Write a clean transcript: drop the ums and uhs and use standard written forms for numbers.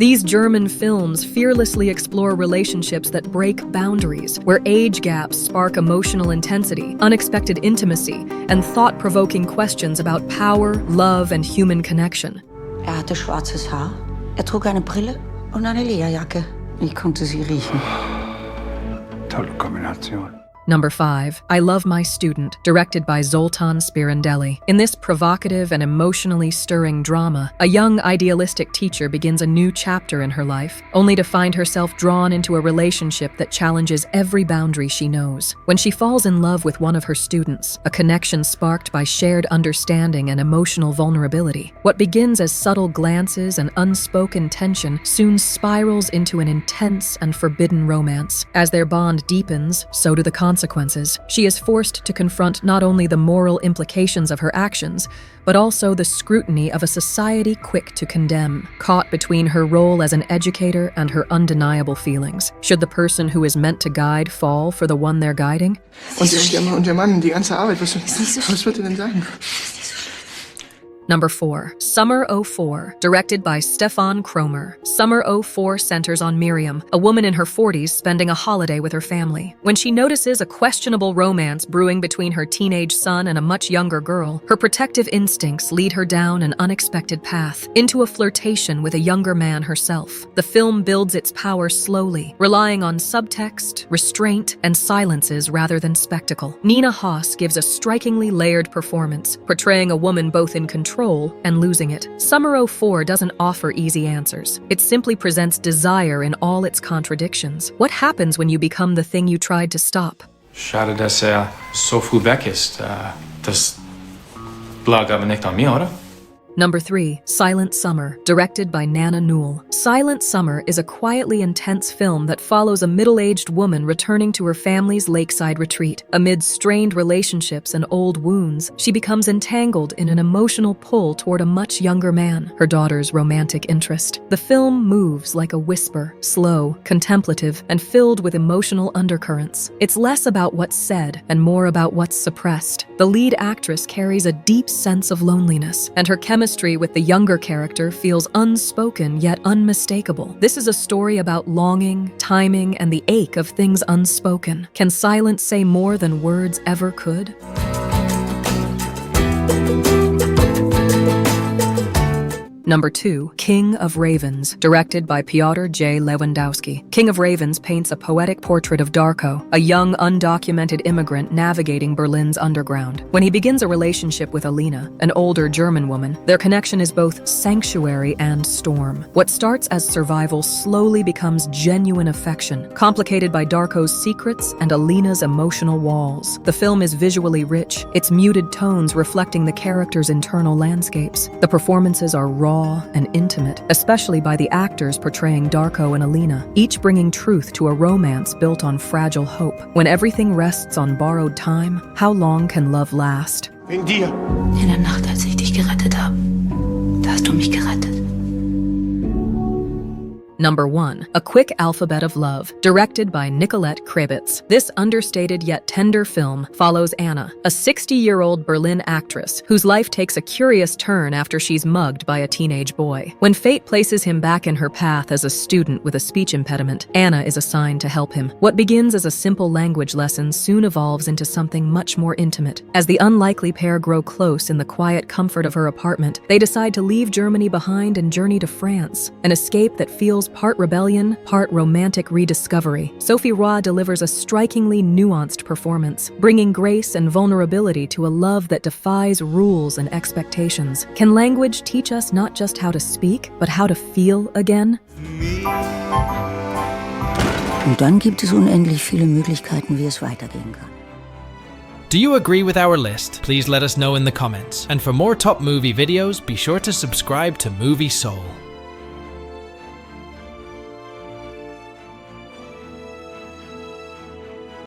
These German films fearlessly explore relationships that break boundaries, where age gaps spark emotional intensity, unexpected intimacy, and thought-provoking questions about power, love, and human connection. Hatte schwarzes Haar, trug eine Brille und eine Lederjacke. Ich konnte sie riechen. Tolle Kombination. Number 5, I Love My Student, directed by Zoltan Spirandelli. In this provocative and emotionally stirring drama, a young idealistic teacher begins a new chapter in her life, only to find herself drawn into a relationship that challenges every boundary she knows. When she falls in love with one of her students, a connection sparked by shared understanding and emotional vulnerability, what begins as subtle glances and unspoken tension soon spirals into an intense and forbidden romance. As their bond deepens, so do the consequences. She is forced to confront not only the moral implications of her actions, but also the scrutiny of a society quick to condemn, caught between her role as an educator and her undeniable feelings. Should the person who is meant to guide fall for the one they're guiding? Und der Mann, die ganze Arbeit, was wird er denn sagen? Number 4, Summer '04, directed by Stefan Kromer. Summer '04 centers on Miriam, a woman in her 40s spending a holiday with her family. When she notices a questionable romance brewing between her teenage son and a much younger girl, her protective instincts lead her down an unexpected path, into a flirtation with a younger man herself. The film builds its power slowly, relying on subtext, restraint, and silences rather than spectacle. Nina Hoss gives a strikingly layered performance, portraying a woman both in control and losing it. Summer '04 doesn't offer easy answers. It simply presents desire in all its contradictions. What happens when you become the thing you tried to stop? Schade, dass so früh weg ist. Das lag aber nicht an mir, oder? Number 3, Silent Summer, directed by Nana Newell. Silent Summer is a quietly intense film that follows a middle-aged woman returning to her family's lakeside retreat. Amid strained relationships and old wounds, she becomes entangled in an emotional pull toward a much younger man, her daughter's romantic interest. The film moves like a whisper, slow, contemplative, and filled with emotional undercurrents. It's less about what's said and more about what's suppressed. The lead actress carries a deep sense of loneliness, and her chemistry with the younger character feels unspoken yet unmistakable. This is a story about longing, timing, and the ache of things unspoken. Can silence say more than words ever could? Number 2, King of Ravens, directed by Piotr J. Lewandowski. King of Ravens paints a poetic portrait of Darko, a young, undocumented immigrant navigating Berlin's underground. When he begins a relationship with Alina, an older German woman, their connection is both sanctuary and storm. What starts as survival slowly becomes genuine affection, complicated by Darko's secrets and Alina's emotional walls. The film is visually rich, its muted tones reflecting the characters' internal landscapes. The performances are raw and intimate, especially by the actors portraying Darko and Alina, each bringing truth to a romance built on fragile hope. When everything rests on borrowed time, how long can love last? Wegen dir. In der Nacht, als ich dich gerettet habe, da hast du mich gerettet. Number 1, A Quick Alphabet of Love, directed by Nicolette Krebitz. This understated yet tender film follows Anna, a 60-year-old Berlin actress whose life takes a curious turn after she's mugged by a teenage boy. When fate places him back in her path as a student with a speech impediment, Anna is assigned to help him. What begins as a simple language lesson soon evolves into something much more intimate. As the unlikely pair grow close in the quiet comfort of her apartment, they decide to leave Germany behind and journey to France, an escape that feels part rebellion, part romantic rediscovery. Sophie Roy delivers a strikingly nuanced performance, bringing grace and vulnerability to a love that defies rules and expectations. Can language teach us not just how to speak, but how to feel again? Und dann gibt es unendlich viele Möglichkeiten, wie es weitergehen kann. Do you agree with our list? Please let us know in the comments. And for more top movie videos, be sure to subscribe to Movie Soul.